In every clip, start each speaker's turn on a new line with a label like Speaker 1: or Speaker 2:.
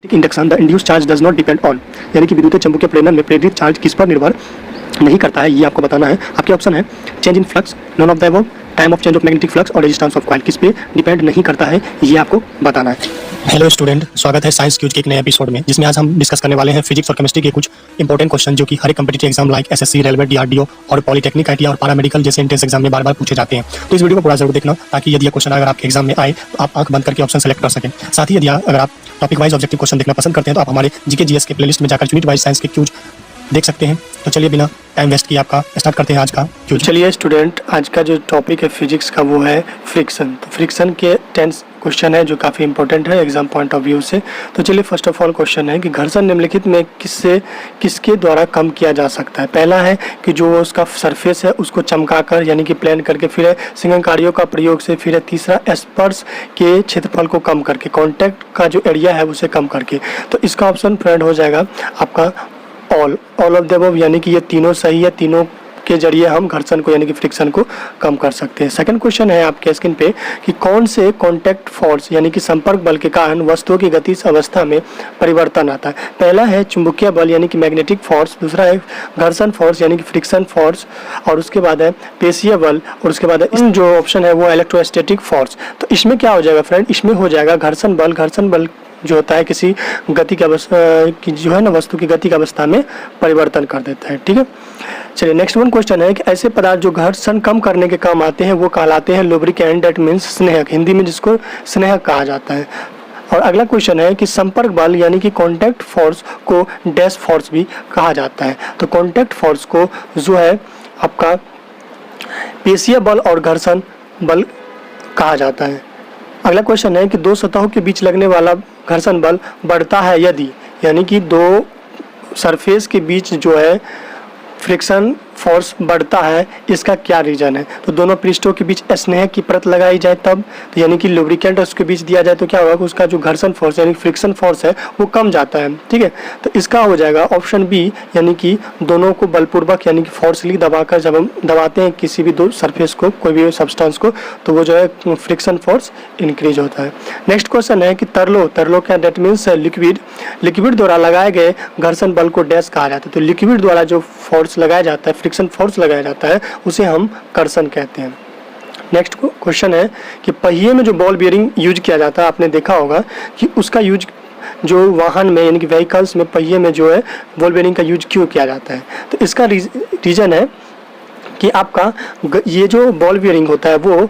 Speaker 1: Induction the induce charge does not depend on, यानी कि विद्युत चुंबकीय प्रेरण में प्रेरित चार्ज किस पर निर्भर नहीं करता है, ये आपको बताना है। आपके ऑप्शन है change in flux, none of the above, time of change of magnetic flux और रेजिस्टेंस ऑफ कॉइल, किस पे डिपेंड नहीं करता है, ये आपको बताना है। हेलो स्टूडेंट, स्वागत है साइंस क्यूज के एक नए एपिसोड में, जिसमें आज हम डिस्कस करने वाले हैं फिजिक्स और केमिस्ट्री के कुछ इंपॉर्टेंट क्वेश्चन जो कि हर एक competitive exam like SSC, railway, DRDO और पॉलिटेक्निक, आईटीआई और पैरामेडिकल जैसे एंट्रेंस एग्जाम में बार बार पूछे जाते हैं। तो इस वीडियो को पूरा जरूर देखना, ताकि यदि यह क्वेश्चन अगर आपके एग्जाम में आए तो आप आंख बंद करके ऑप्शन सेलेक्ट कर सकें। साथ ही यदि अगर आप टॉपिक वाइज ऑब्जेक्टिव क्वेश्चन देखना पसंद करते हैं तो आप हमारे जीके जीएस के प्लेलिस्ट में जाकर यूनिट वाइज साइंस के क्यूज देख सकते हैं। तो चलिए बिना टाइम वेस्ट किए आपका स्टार्ट करते हैं आज का क्यूज। चलिए स्टूडेंट, आज का जो टॉपिक है फिजिक्स का वो है फ्रिक्शन। तो फ्रिक्शन के 10 क्वेश्चन है जो काफ़ी इंपॉर्टेंट है एग्जाम पॉइंट ऑफ व्यू से। तो चलिए फर्स्ट ऑफ ऑल क्वेश्चन है कि घर्षण निम्नलिखित में किसके द्वारा कम किया जा सकता है। पहला है कि जो उसका सरफेस है उसको चमकाकर यानी कि प्लेन करके, फिर है सिंगकारियों का प्रयोग से, फिर है तीसरा स्पर्श के क्षेत्रफल को कम करके, कॉन्टैक्ट का जो एरिया है उसे कम करके। तो इसका ऑप्शन फ्रेंड हो जाएगा आपका ऑल ऑफ द अबव, यानी कि ये तीनों सही है। तीनों के जरिए हम घर्षण को यानी कि फ्रिक्शन को कम कर सकते हैं। सेकंड क्वेश्चन है आपके स्क्रीन पे कि कौन से कॉन्टैक्ट फोर्स यानी कि संपर्क बल के कारण वस्तुओं की गतिज अवस्था में परिवर्तन आता है। पहला है चुंबकीय बल यानी कि मैग्नेटिक फोर्स, दूसरा है घर्षण फोर्स यानी कि फ्रिक्शन फोर्स, और उसके बाद है पेशीय बल, और उसके बाद है जो ऑप्शन है वो इलेक्ट्रोस्टैटिक फोर्स। तो इसमें क्या हो जाएगा फ्रेंड, इसमें हो जाएगा घर्षण बल जो होता है किसी गति की अवस्था की जो है ना वस्तु की गति की अवस्था में परिवर्तन कर देता है। ठीक है, चलिए नेक्स्ट वन क्वेश्चन है कि ऐसे पदार्थ जो घर्षण कम करने के काम आते हैं वो कहलाते हैं लुब्रिकेंट, दैट मीन्स स्नेहक, हिंदी में जिसको स्नेहक कहा जाता है। और अगला क्वेश्चन है कि संपर्क बल यानी कि कॉन्टैक्ट फोर्स को डैश फोर्स भी कहा जाता है। तो कॉन्टैक्ट फोर्स को जो है आपका पेशीय बल और घर्षण बल कहा जाता है। अगला क्वेश्चन है कि दो सतहों के बीच लगने वाला घर्षण बल बढ़ता है यदि, यानी कि दो सरफेस के बीच जो है फ्रिक्शन फोर्स बढ़ता है, इसका क्या रीजन है। तो दोनों पृष्ठों के बीच स्नेह की परत लगाई जाए तब, तो यानी कि लुब्रिकेंट उसके बीच दिया जाए तो क्या होगा कि उसका जो घर्षण फोर्स यानी फ्रिक्शन फोर्स है वो कम जाता है। ठीक है, तो इसका हो जाएगा ऑप्शन बी, यानी कि दोनों को बलपूर्वक यानी कि फोर्सली दबाकर जब हम दबाते हैं किसी भी दो सरफेस को, कोई भी सब्सटेंस को, तो वो जो है फ्रिक्शन फोर्स इंक्रीज होता है। नेक्स्ट क्वेश्चन है कि तरलो क्या, दैट मीन्स लिक्विड द्वारा लगाए गए घर्षण बल को डैश कहा जाता है। तो लिक्विड द्वारा जो फोर्स लगाया जाता है, फ्रिक्शन फोर्स लगाया जाता है, उसे हम कर्षण कहते हैं। नेक्स्ट क्वेश्चन है कि पहिए में जो बॉल बियरिंग यूज किया जाता है, आपने देखा होगा कि उसका यूज जो वाहन में यानी कि व्हीकल्स में पहिए में जो है बॉल बियरिंग का यूज क्यों किया जाता है। तो इसका रीजन है कि आपका ये जो बॉल बियरिंग होता है वो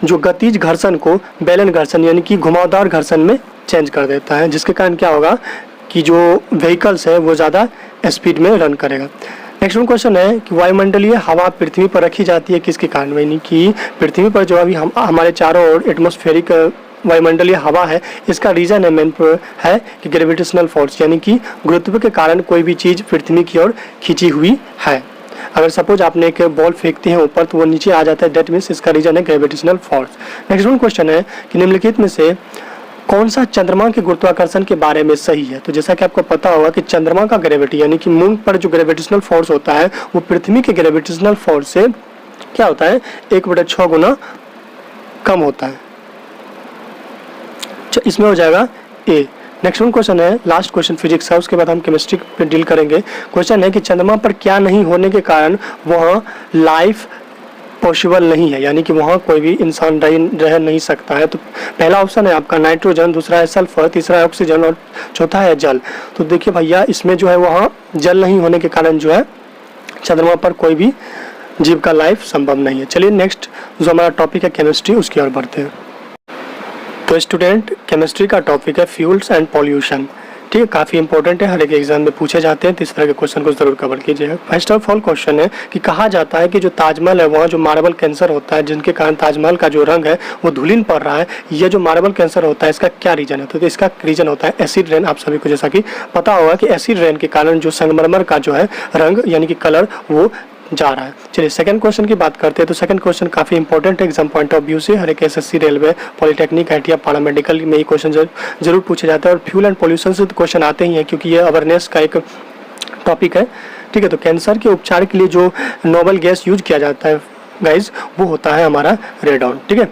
Speaker 1: जो गतिज घर्षण को बेलन घर्षण यानी कि घुमावदार घर्षण में चेंज कर देता है, जिसके कारण क्या होगा कि जो व्हीकल्स है वो ज़्यादा स्पीड में रन करेगा। नेक्स्ट क्वेश्चन है कि वायुमंडलीय हवा पृथ्वी पर रखी जाती है किसके कारण, यानी कि पृथ्वी पर जो अभी हमारे चारों ओर एटमॉस्फेरिक वायुमंडलीय हवा है, इसका रीजन है कि ग्रेविटेशनल फोर्स, यानी कि गुरुत्व के कारण कोई भी चीज़ पृथ्वी की ओर खींची हुई है। अगर सपोज आपने एक बॉल फेंकते हैं ऊपर तो वो नीचे आ जाता है, दैट मीन्स इसका रीजन है ग्रेविटेशनल फोर्स। नेक्स्ट क्वेश्चन है कि निम्नलिखित में से कौन सा चंद्रमा के गुरुत्वाकर्षण के बारे में सही है। तो जैसा कि आपको पता होगा कि चंद्रमा का ग्रेविटी यानी कि मून पर जो ग्रेविटेशनल फोर्स होता है वो पृथ्वी के ग्रेविटेशनल फोर्स से क्या होता है 1/6 गुना कम होता है। इसमें हो जाएगा ए। नेक्स्ट क्वेश्चन है लास्ट क्वेश्चन फिजिक्स का, उसके बाद हम केमिस्ट्री पे डील करेंगे। क्वेश्चन है कि चंद्रमा पर क्या नहीं होने के कारण वहाँ लाइफ पॉसिबल नहीं है, यानी कि वहाँ कोई भी इंसान रह नहीं सकता है। तो पहला ऑप्शन है आपका नाइट्रोजन, दूसरा है सल्फर, तीसरा है ऑक्सीजन और चौथा है जल। तो देखिए भैया, इसमें जो है वहाँ जल नहीं होने के कारण जो है चंद्रमा पर कोई भी जीव का लाइफ संभव नहीं है। चलिए नेक्स्ट जो हमारा टॉपिक है केमिस्ट्री, उसकी ओर बढ़ते हैं। तो स्टूडेंट, केमिस्ट्री का टॉपिक है फ्यूल्स एंड पॉल्यूशन। ठीक है, काफ़ी इंपॉर्टेंट है, हर एक एग्जाम में पूछे जाते हैं, तो इस तरह के क्वेश्चन को जरूर कवर कीजिएगा। फर्स्ट ऑफ ऑल क्वेश्चन है कि कहा जाता है कि जो ताजमहल है वहाँ जो मार्बल कैंसर होता है, जिनके कारण ताजमहल का जो रंग है वो धुलिन पड़ रहा है, ये जो मार्बल कैंसर होता है इसका क्या रीजन है। तो इसका रीजन होता है एसिड रेन। आप सभी को जैसा कि पता होगा कि एसिड रेन के कारण जो संगमरमर का जो है रंग यानी कि कलर वो जा रहा है। चलिए सेकंड क्वेश्चन की बात करते हैं। तो सेकंड क्वेश्चन काफ़ी इंपॉर्टेंट है एग्जाम पॉइंट ऑफ व्यू से, हर एक SSC, railway, polytechnic, ITI, paramedical में ये क्वेश्चन जरूर पूछे जाते हैं। और फ्यूल एंड पॉल्यूशन से तो क्वेश्चन आते ही हैं, क्योंकि ये अवेयरनेस का एक टॉपिक है। ठीक है, तो कैंसर के उपचार के लिए जो नोबल गैस यूज किया जाता है गाइज, वो होता है हमारा रेडॉन। ठीक है,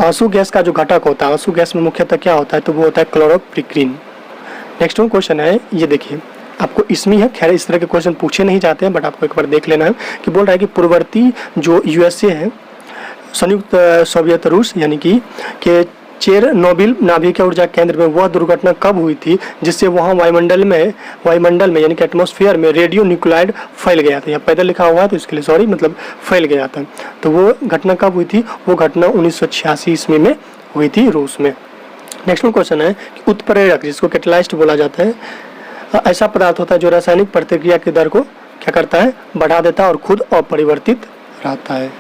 Speaker 1: आंसू गैस का जो घटक होता है, आंसू गैस में मुख्यतः क्या होता है, तो वो होता है क्लोरोप्रिक्रीन। नेक्स्ट वन क्वेश्चन है, ये देखिए आपको इसमें है, खैर इस तरह के क्वेश्चन पूछे नहीं जाते हैं बट आपको एक बार देख लेना है कि बोल रहा है कि पूर्ववर्ती जो यूएसए है, संयुक्त सोवियत रूस यानी कि चेरनोबिल नाभिकीय ऊर्जा केंद्र में वह दुर्घटना कब हुई थी जिससे वहाँ वायुमंडल में यानी कि एटमॉस्फेयर में रेडियो न्यूक्लाइड फैल गया था। यहाँ पैदल लिखा हुआ है तो इसके लिए सॉरी, मतलब फैल गया था। तो वो घटना कब हुई थी? वो घटना 1986 ईस्वी में हुई थी रूस में। नेक्स्ट क्वेश्चन है कि उत्प्रेरक, जिसको कैटलाइस्ट बोला जाता है, ऐसा पदार्थ होता है जो रासायनिक प्रतिक्रिया की दर को क्या करता है? बढ़ा देता है और खुद अपरिवर्तित रहता है।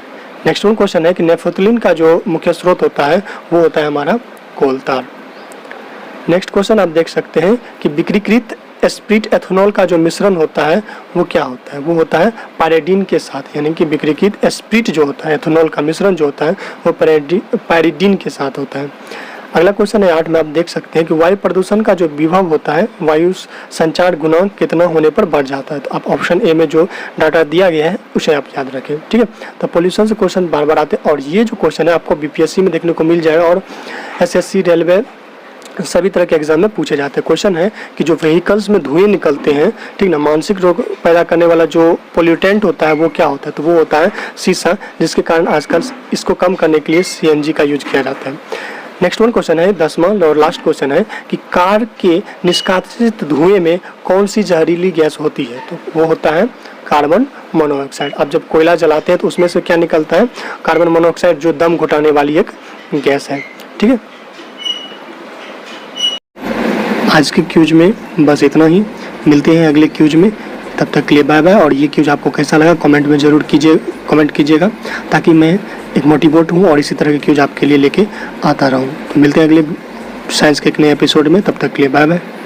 Speaker 1: नेक्स्ट वन क्वेश्चन है कि नेफ्थलीन का जो मुख्य स्रोत होता है वो होता है हमारा कोलतार। नेक्स्ट क्वेश्चन आप देख सकते हैं कि विक्रीकृत स्प्रिट एथेनॉल का जो मिश्रण होता है वो क्या होता है? वो होता है पायरिडीन के साथ, यानी कि विक्रीकृत स्प्रिट जो होता है एथेनॉल का मिश्रण जो होता है वो पायरिडीन के साथ होता है। अगला क्वेश्चन है 8 में, आप देख सकते हैं कि वायु प्रदूषण का जो विभव होता है वायु संचार गुणांक कितना होने पर बढ़ जाता है। तो आप ऑप्शन ए में जो डाटा दिया गया है उसे आप याद रखें, ठीक है। तो पोल्यूशन से क्वेश्चन बार बार आते हैं और ये जो क्वेश्चन है आपको बीपीएससी में देखने को मिल जाएगा और एसएससी, रेलवे, सभी तरह के एग्जाम में पूछे जाते हैं। क्वेश्चन है कि जो व्हीकल्स में धुएं निकलते हैं, ठीक ना, मानसिक रोग पैदा करने वाला जो पोल्यूटेंट होता है वो क्या होता है? तो वो होता है शीशा, जिसके कारण आजकल इसको कम करने के लिए सीएनजी का यूज किया जाता है। नेक्स्ट वन क्वेश्चन है 10वां और लास्ट क्वेश्चन है कि कार के निष्कासित धुएं में कौन सी जहरीली गैस होती है? तो वो होता है कार्बन मोनोऑक्साइड। अब जब कोयला जलाते हैं तो उसमें से क्या निकलता है? कार्बन मोनोऑक्साइड, जो दम घुटाने वाली एक गैस है, ठीक है। आज के क्यूज में बस इतना ही, मिलते हैं अगले क्यूज में, तब तक के लिए बाय बाय। और ये क्यूज आपको कैसा लगा कमेंट में जरूर कमेंट कीजिएगा ताकि मैं एक मोटिवेट हूँ और इसी तरह के क्यूज आपके लिए लेके आता रहूँ। तो मिलते हैं अगले साइंस के एक नए एपिसोड में, तब तक के लिए बाय बाय।